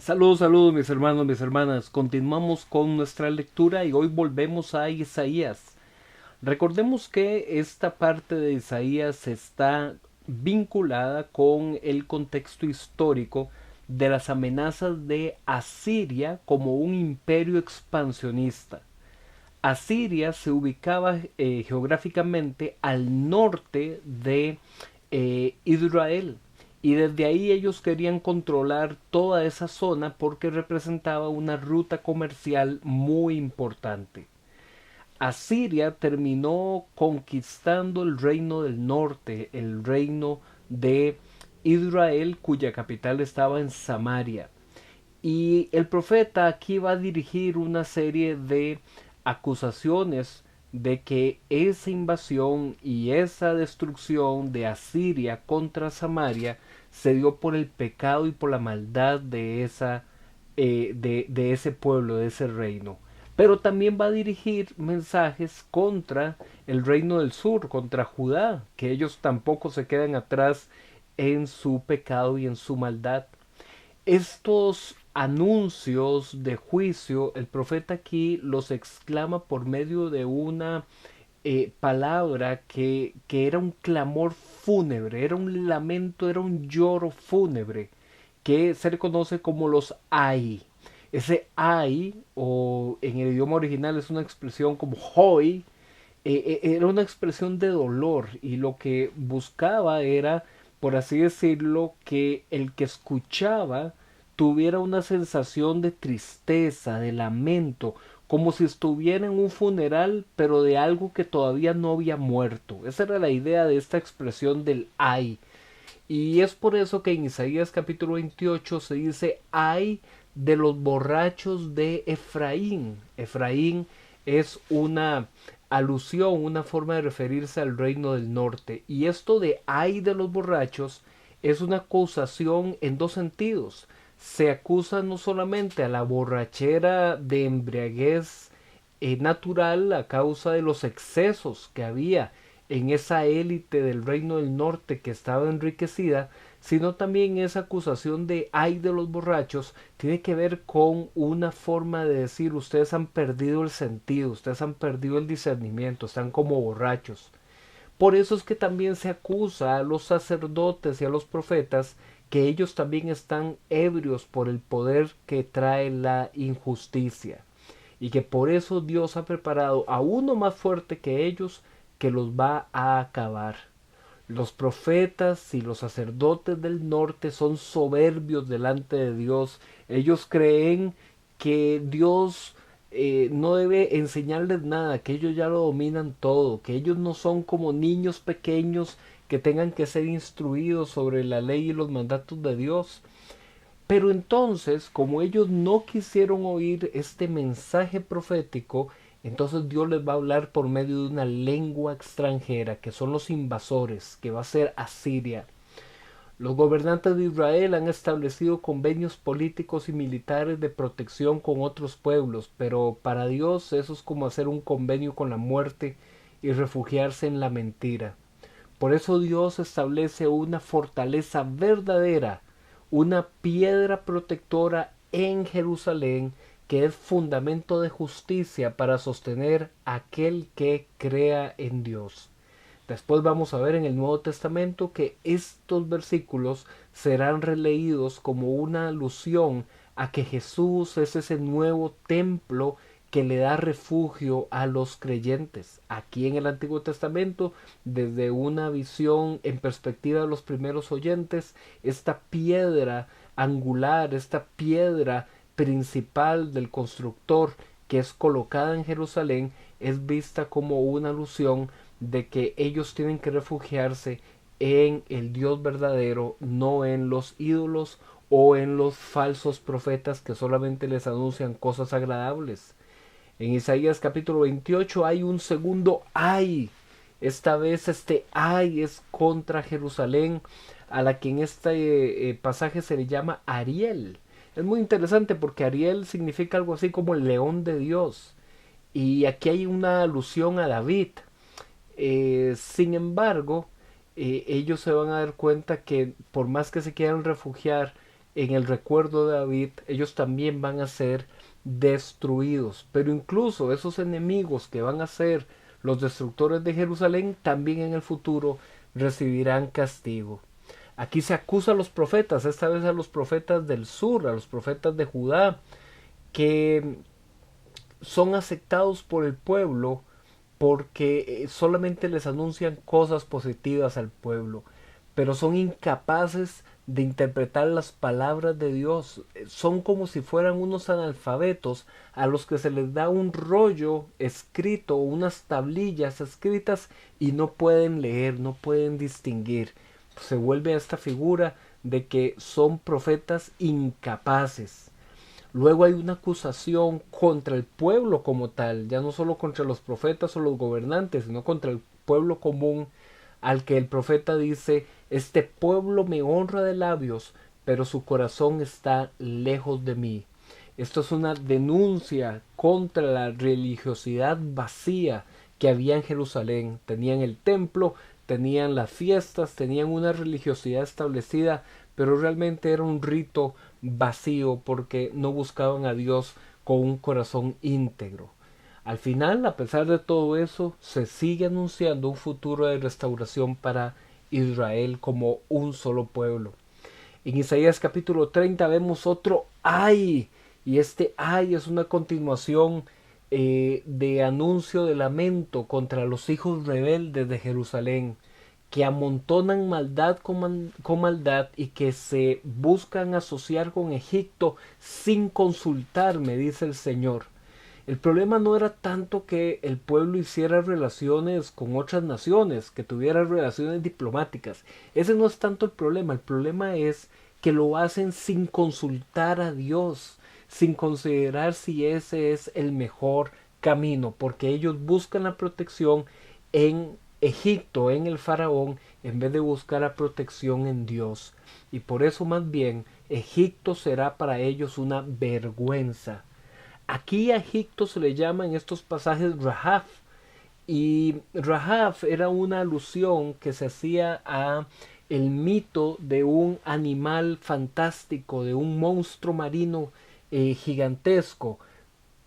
Saludos, saludos mis hermanos, mis hermanas. Continuamos con nuestra lectura y hoy volvemos a Isaías. Recordemos que esta parte de Isaías está vinculada con el contexto histórico de las amenazas de Asiria como un imperio expansionista. Asiria se ubicaba geográficamente al norte de Israel y desde ahí ellos querían controlar toda esa zona porque representaba una ruta comercial muy importante. Asiria terminó conquistando el reino del norte, el reino de Israel, cuya capital estaba en Samaria. Y el profeta aquí va a dirigir una serie de acusaciones de que esa invasión y esa destrucción de Asiria contra Samaria se dio por el pecado y por la maldad de de ese pueblo, de ese reino. Pero también va a dirigir mensajes contra el reino del sur, contra Judá, que ellos tampoco se quedan atrás en su pecado y en su maldad. Estos anuncios de juicio, el profeta aquí los exclama por medio de una palabra que era un clamor fúnebre, era un lamento, era un lloro fúnebre, que se le conoce como los ay. Ese ay, o en el idioma original es una expresión como hoy, era una expresión de dolor y lo que buscaba era, por así decirlo, que el que escuchaba tuviera una sensación de tristeza, de lamento, como si estuviera en un funeral, pero de algo que todavía no había muerto. Esa era la idea de esta expresión del ay. Y es por eso que en Isaías capítulo 28 se dice ay de los borrachos de Efraín. Efraín es una alusión, una forma de referirse al reino del norte. Y esto de ay de los borrachos es una acusación en dos sentidos. Se acusa no solamente a la borrachera de embriaguez natural a causa de los excesos que había en esa élite del reino del norte que estaba enriquecida, sino también esa acusación de ay de los borrachos tiene que ver con una forma de decir ustedes han perdido el sentido, ustedes han perdido el discernimiento, están como borrachos. Por eso es que también se acusa a los sacerdotes y a los profetas que ellos también están ebrios por el poder que trae la injusticia y que por eso Dios ha preparado a uno más fuerte que ellos que los va a acabar. Los profetas y los sacerdotes del norte son soberbios delante de Dios. Ellos creen que Dios no debe enseñarles nada, que ellos ya lo dominan todo, que ellos no son como niños pequeños que tengan que ser instruidos sobre la ley y los mandatos de Dios. Pero entonces, como ellos no quisieron oír este mensaje profético, entonces Dios les va a hablar por medio de una lengua extranjera, que son los invasores, que va a ser Asiria. Los gobernantes de Israel han establecido convenios políticos y militares de protección con otros pueblos, pero para Dios eso es como hacer un convenio con la muerte y refugiarse en la mentira. Por eso Dios establece una fortaleza verdadera, una piedra protectora en Jerusalén que es fundamento de justicia para sostener a aquel que crea en Dios. Después vamos a ver en el Nuevo Testamento que estos versículos serán releídos como una alusión a que Jesús es ese nuevo templo que le da refugio a los creyentes. Aquí en el Antiguo Testamento, desde una visión en perspectiva de los primeros oyentes, esta piedra angular, esta piedra principal del constructor que es colocada en Jerusalén, es vista como una alusión de que ellos tienen que refugiarse en el Dios verdadero, no en los ídolos o en los falsos profetas que solamente les anuncian cosas agradables. En Isaías capítulo 28 hay un segundo ay. Esta vez este ay es contra Jerusalén, a la que en este pasaje se le llama Ariel. Es muy interesante porque Ariel significa algo así como el león de Dios. Y aquí hay una alusión a David. Sin embargo, ellos se van a dar cuenta que por más que se quieran refugiar en el recuerdo de David, ellos también van a ser destruidos. Pero incluso esos enemigos que van a ser los destructores de Jerusalén, también en el futuro recibirán castigo. Aquí se acusa a los profetas, esta vez a los profetas del sur, a los profetas de Judá, que son aceptados por el pueblo porque solamente les anuncian cosas positivas al pueblo, pero son incapaces de interpretar las palabras de Dios. Son como si fueran unos analfabetos a los que se les da un rollo escrito, unas tablillas escritas y no pueden leer, no pueden distinguir. Se vuelve a esta figura de que son profetas incapaces. Luego hay una acusación contra el pueblo como tal, ya no solo contra los profetas o los gobernantes, sino contra el pueblo común, al que el profeta dice: este pueblo me honra de labios, pero su corazón está lejos de mí. Esto es una denuncia contra la religiosidad vacía que había en Jerusalén. Tenían el templo, tenían las fiestas, tenían una religiosidad establecida, pero realmente era un rito vacío porque no buscaban a Dios con un corazón íntegro. Al final, a pesar de todo eso, se sigue anunciando un futuro de restauración para Israel como un solo pueblo. En Isaías capítulo 30 vemos otro ay, y este ay es una continuación de anuncio de lamento contra los hijos rebeldes de Jerusalén, que amontonan maldad con maldad y que se buscan asociar con Egipto sin consultarme, dice el Señor. El problema no era tanto que el pueblo hiciera relaciones con otras naciones, que tuviera relaciones diplomáticas. Ese no es tanto el problema es que lo hacen sin consultar a Dios, sin considerar si ese es el mejor camino, porque ellos buscan la protección en Egipto, en el faraón, en vez de buscar la protección en Dios. Y por eso más bien Egipto será para ellos una vergüenza. Aquí a Egipto se le llama en estos pasajes Rahab, y Rahab era una alusión que se hacía a el mito de un animal fantástico, de un monstruo marino gigantesco,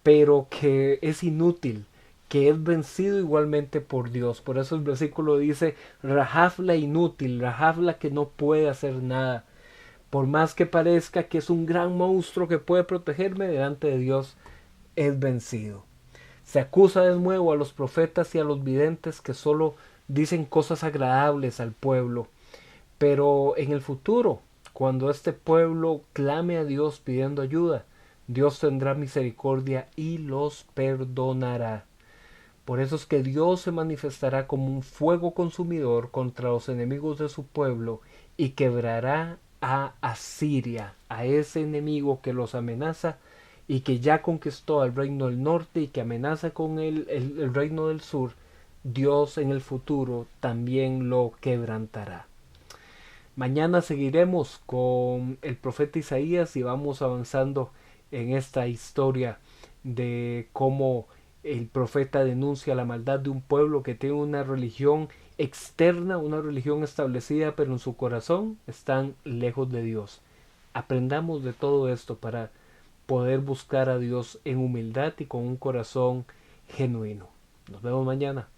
pero que es inútil, que es vencido igualmente por Dios. Por eso el versículo dice: Rahab la inútil, Rahab la que no puede hacer nada. Por más que parezca que es un gran monstruo que puede protegerme, delante de Dios es vencido. Se acusa de nuevo a los profetas y a los videntes que solo dicen cosas agradables al pueblo. Pero en el futuro, cuando este pueblo clame a Dios pidiendo ayuda, Dios tendrá misericordia y los perdonará. Por eso es que Dios se manifestará como un fuego consumidor contra los enemigos de su pueblo y quebrará a Asiria, a ese enemigo que los amenaza y que ya conquistó al reino del norte y que amenaza con el reino del sur. Dios en el futuro también lo quebrantará. Mañana seguiremos con el profeta Isaías y vamos avanzando en esta historia de cómo el profeta denuncia la maldad de un pueblo que tiene una religión externa, una religión establecida, pero en su corazón están lejos de Dios. Aprendamos de todo esto para poder buscar a Dios en humildad y con un corazón genuino. Nos vemos mañana.